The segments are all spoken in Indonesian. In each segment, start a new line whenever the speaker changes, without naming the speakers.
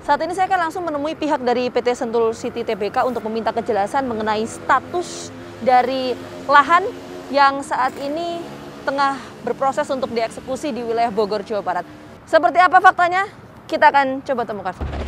Saat ini saya akan langsung menemui pihak dari PT Sentul City Tbk untuk meminta kejelasan mengenai status dari lahan yang saat ini tengah berproses untuk dieksekusi di wilayah Bogor, Jawa Barat. Seperti apa faktanya? Kita akan coba temukan faktanya.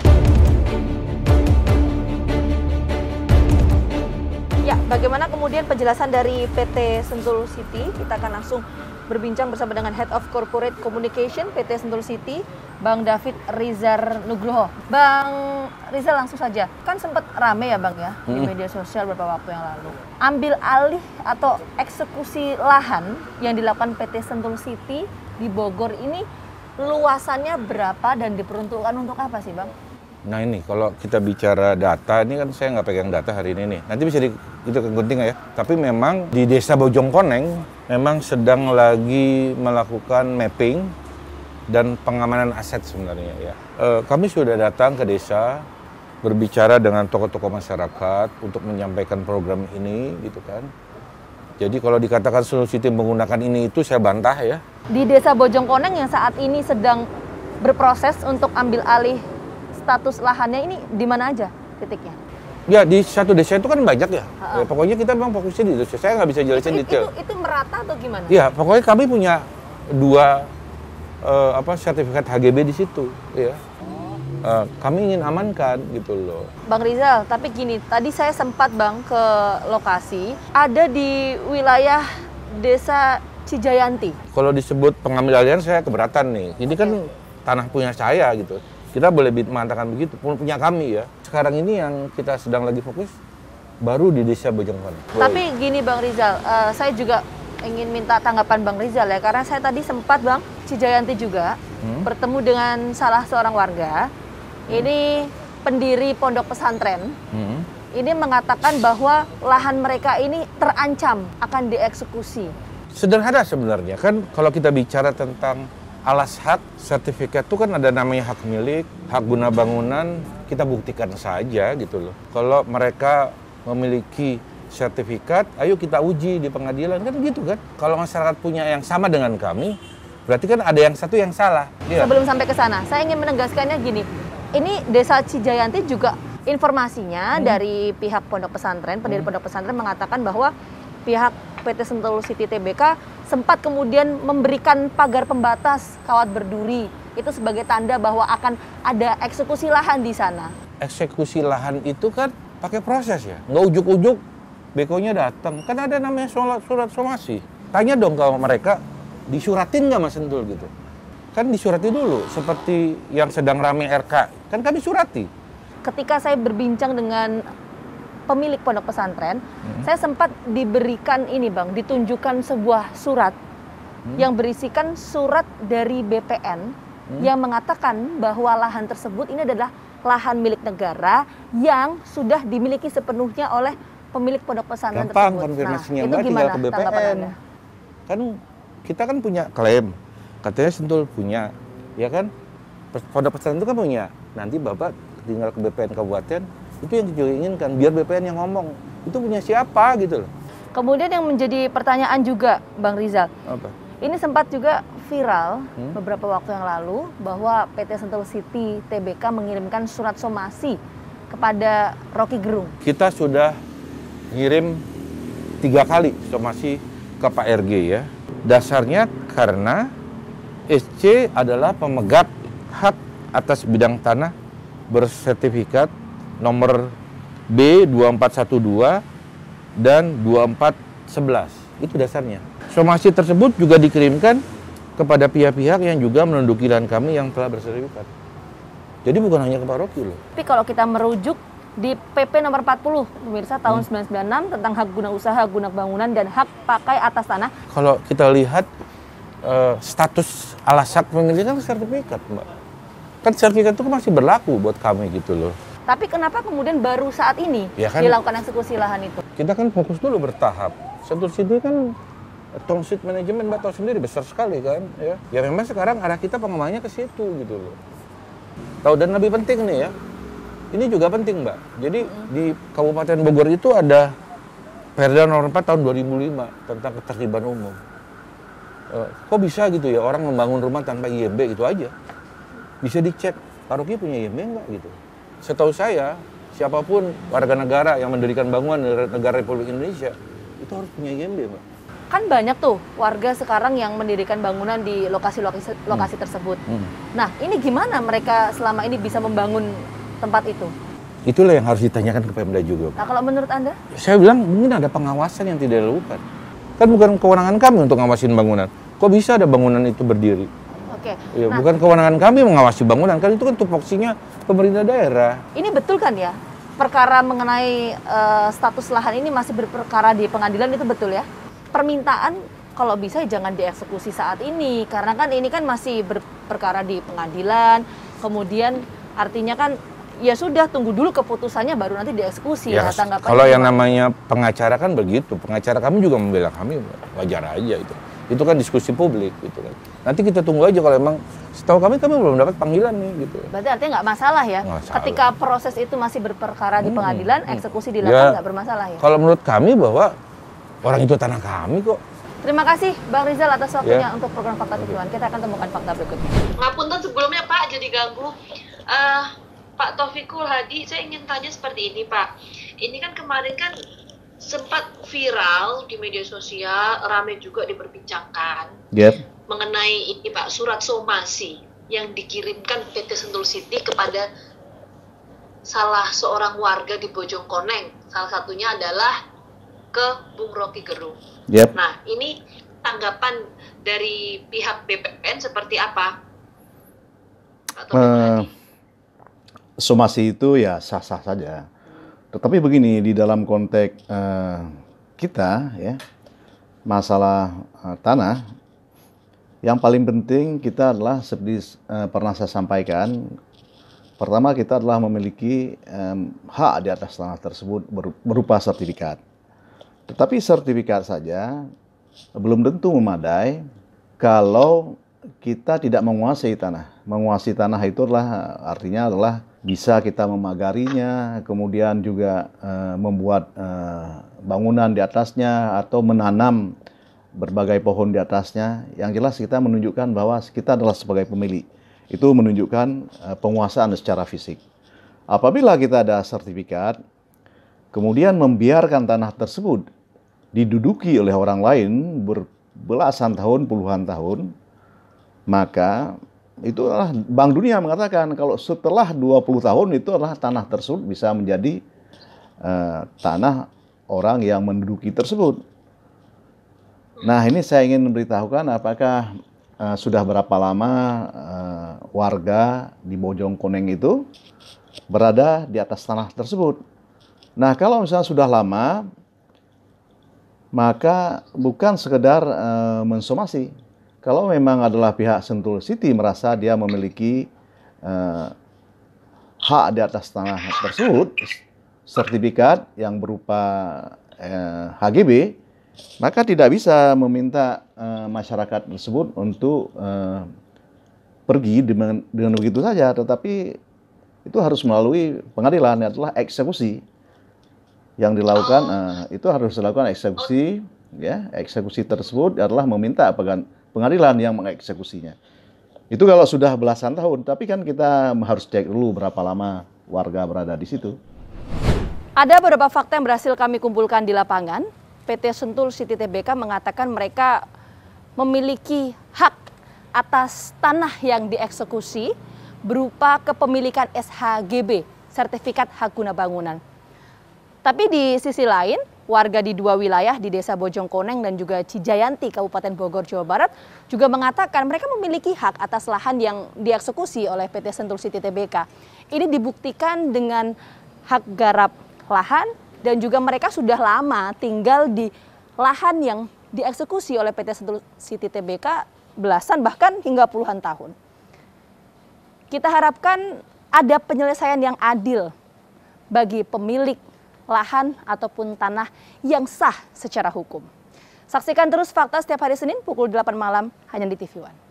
Ya, bagaimana kemudian penjelasan dari PT Sentul City? Kita akan langsung berbincang bersama dengan Head of Corporate Communication PT Sentul City, Bang David Rizar Nugroho. Bang Rizal, langsung saja, kan sempat rame ya Bang ya di media sosial beberapa waktu yang lalu. Ambil alih atau eksekusi lahan yang dilakukan PT Sentul City di Bogor ini luasannya berapa dan diperuntukkan untuk apa sih Bang?
Nah ini kalau kita bicara data, ini kan saya nggak pegang data hari ini nih. Nanti bisa itu gunting ya. Tapi memang di Desa Bojongkoneng memang sedang lagi melakukan mapping dan pengamanan aset sebenarnya ya. Kami sudah datang ke desa, berbicara dengan tokoh-tokoh masyarakat untuk menyampaikan program ini gitu kan. Jadi kalau dikatakan Sentul City menggunakan ini itu saya bantah ya.
Di Desa Bojongkoneng yang saat ini sedang berproses untuk ambil alih status lahannya ini di mana aja titiknya?
Ya di satu desa itu kan banyak ya. Ya pokoknya kita memang fokusnya di desa. Saya nggak bisa jelasin detail.
Itu merata atau gimana?
Ya pokoknya kami punya dua sertifikat HGB di situ. Ya. Kami ingin amankan gitu loh. Bang
Rizal, tapi gini, tadi saya sempat Bang ke lokasi, ada di wilayah Desa Cijayanti.
Kalau disebut pengambil alihan saya keberatan nih. Ini kan tanah punya saya gitu. Kita boleh mengatakan begitu, punya kami ya. Sekarang ini yang kita sedang lagi fokus baru di Desa Bojongkoneng.
Tapi gini Bang Rizal, saya juga ingin minta tanggapan Bang Rizal ya, karena saya tadi sempat Bang Cijayanti juga bertemu dengan salah seorang warga. Ini pendiri pondok pesantren. Ini mengatakan bahwa lahan mereka ini terancam akan dieksekusi.
Sederhana sebenarnya kan kalau kita bicara tentang alas hak, sertifikat itu kan ada namanya hak milik, hak guna bangunan, kita buktikan saja gitu loh. Kalau mereka memiliki sertifikat, ayo kita uji di pengadilan, kan gitu kan. Kalau masyarakat punya yang sama dengan kami, berarti kan ada yang satu yang salah. Ya.
Sebelum sampai ke sana, saya ingin menegaskannya gini, ini Desa Cijayanti juga informasinya dari pihak pondok pesantren, pendiri pondok pesantren mengatakan bahwa pihak PT Sentul City Tbk sempat kemudian memberikan pagar pembatas kawat berduri itu sebagai tanda bahwa akan ada eksekusi lahan di sana. Eksekusi
lahan itu kan pakai proses ya, nggak ujuk-ujuk bekonya datang, kan ada namanya surat somasi. Tanya dong kalau mereka disuratin nggak Mas Sentul gitu. Kan disurati dulu, seperti yang sedang rame RK, kan kami surati.
Ketika saya berbincang dengan pemilik pondok pesantren, saya sempat diberikan ini Bang, ditunjukkan sebuah surat yang berisikan surat dari BPN yang mengatakan bahwa lahan tersebut ini adalah lahan milik negara yang sudah dimiliki sepenuhnya oleh pemilik pondok pesantren
tersebut.
Gampang
konfirmasinya,
itu gimana
tinggal ke BPN. Kan kita kan punya klaim, katanya Sentul punya, ya kan? Pondok pesantren itu kan punya. Nanti Bapak tinggal ke BPN kabupaten, itu yang kita inginkan, biar BPN yang ngomong. Itu punya siapa gitu loh. Kemudian yang menjadi pertanyaan juga Bang Rizal. Apa?
Ini sempat juga viral beberapa waktu yang lalu bahwa PT Sentul City Tbk mengirimkan surat somasi kepada Rocky Gerung.
Kita sudah ngirim 3 kali somasi ke Pak RG ya. Dasarnya karena SC adalah pemegang hak atas bidang tanah bersertifikat nomor B2412 dan 2411. Itu dasarnya. Somasi tersebut juga dikirimkan kepada pihak-pihak yang juga menduduki lahan kami yang telah bersertifikat. Jadi bukan hanya ke Pak Rocky loh.
Tapi kalau kita merujuk di PP nomor 40 pemirsa tahun 1996 tentang hak guna usaha, guna bangunan dan hak pakai atas tanah.
Kalau kita lihat status alas hak pemilikan sertifikat, Mbak. Kan sertifikat itu masih berlaku buat kami gitu loh.
Tapi kenapa kemudian baru saat ini ya kan, dilakukan eksekusi lahan itu?
Kita kan fokus dulu bertahap. Sentul City kan township manajemen Mbak tahu sendiri besar sekali kan. Ya memang sekarang arah kita pengembangannya ke situ gitu loh. Tahu dan lebih penting nih ya. Ini juga penting Mbak. Jadi di Kabupaten Bogor itu ada Perda Nomor 4 tahun 2005 tentang ketertiban umum. Kok bisa gitu ya orang membangun rumah tanpa IMB gitu aja? Bisa dicek. paroki punya IMB nggak gitu? Setahu saya, siapapun warga negara yang mendirikan bangunan negara Republik Indonesia itu harus punya IMB, Mbak.
Kan banyak tuh warga sekarang yang mendirikan bangunan di lokasi tersebut. Nah, ini gimana mereka selama ini bisa membangun tempat itu?
Itulah yang harus ditanyakan ke Pemda juga.
Nah, kalau menurut Anda?
Saya bilang mungkin ada pengawasan yang tidak dilakukan. Kan bukan kewenangan kami untuk ngawasin bangunan. Kok bisa ada bangunan itu berdiri?
Oke.
Ya, bukan kewenangan kami mengawasi bangunan, kan itu kan tupoksinya pemerintah daerah.
Ini betul kan ya? Perkara mengenai status lahan ini masih berperkara di pengadilan, itu betul ya? Permintaan kalau bisa jangan dieksekusi saat ini, karena kan ini kan masih berperkara di pengadilan, kemudian artinya kan ya sudah, tunggu dulu keputusannya baru nanti dieksekusi.
Ya, kalau yang namanya pengacara kan begitu, pengacara kami juga membela kami, wajar aja itu. Itu kan diskusi publik gitu kan. Nanti kita tunggu aja, kalau emang setahu kami belum dapat panggilan nih gitu.
Berarti artinya nggak masalah ya?
Nggak
Ketika proses itu masih berperkara di pengadilan, eksekusi dilakukan nggak bermasalah ya?
Kalau menurut kami bahwa orang itu tanah kami kok.
Terima kasih Bang Rizal atas waktunya untuk program Fakta Tujuan. Kita akan temukan fakta berikutnya.
Ngapunten sebelumnya Pak, jadi ganggu. Pak Taufikul Hadi, saya ingin tanya seperti ini Pak. Ini kan kemarin kan sempat viral di media sosial, ramai juga diperbincangkan mengenai ini Pak, surat somasi yang dikirimkan PT Sentul City kepada salah seorang warga di Bojongkoneng. Salah satunya adalah ke Bung Rocky Gerung. Nah, ini tanggapan dari pihak BPN seperti apa? Pak Taufikul Hadi.
Somasi itu ya sah-sah saja. Tetapi begini, di dalam konteks kita ya, masalah tanah, yang paling penting kita adalah seperti pernah saya sampaikan, pertama kita adalah memiliki hak di atas tanah tersebut berupa sertifikat. Tetapi sertifikat saja belum tentu memadai kalau kita tidak menguasai tanah. Menguasai tanah itu artinya adalah bisa kita memagarinya, kemudian juga membuat bangunan di atasnya atau menanam berbagai pohon di atasnya. Yang jelas kita menunjukkan bahwa kita adalah sebagai pemilik. Itu menunjukkan penguasaan secara fisik. Apabila kita ada sertifikat, kemudian membiarkan tanah tersebut diduduki oleh orang lain berbelasan tahun, puluhan tahun, maka itu adalah Bank Dunia mengatakan kalau setelah 20 tahun itu adalah tanah tersebut bisa menjadi tanah orang yang menduduki tersebut. Nah, ini saya ingin memberitahukan apakah sudah berapa lama warga di Bojongkoneng itu berada di atas tanah tersebut. Nah, kalau misalnya sudah lama, maka bukan sekedar mensomasi. Kalau memang adalah pihak Sentul City merasa dia memiliki hak di atas tanah tersebut, sertifikat yang berupa HGB, maka tidak bisa meminta masyarakat tersebut untuk pergi dengan begitu saja, tetapi itu harus melalui pengadilan, adalah eksekusi yang dilakukan. Itu harus dilakukan eksekusi, ya. Eksekusi tersebut adalah meminta pengadilan yang mengeksekusinya. Itu kalau sudah belasan tahun, tapi kan kita harus cek dulu berapa lama warga berada di situ.
Ada beberapa fakta yang berhasil kami kumpulkan di lapangan. PT Sentul City Tbk mengatakan mereka memiliki hak atas tanah yang dieksekusi berupa kepemilikan SHGB, Sertifikat Hak Guna Bangunan. Tapi di sisi lain, warga di dua wilayah di Desa Bojongkoneng dan juga Cijayanti, Kabupaten Bogor, Jawa Barat juga mengatakan mereka memiliki hak atas lahan yang dieksekusi oleh PT Sentul City Tbk. Ini dibuktikan dengan hak garap lahan dan juga mereka sudah lama tinggal di lahan yang dieksekusi oleh PT Sentul City Tbk belasan bahkan hingga puluhan tahun. Kita harapkan ada penyelesaian yang adil bagi pemilik lahan ataupun tanah yang sah secara hukum. Saksikan terus Fakta setiap hari Senin pukul 8 malam hanya di TV One.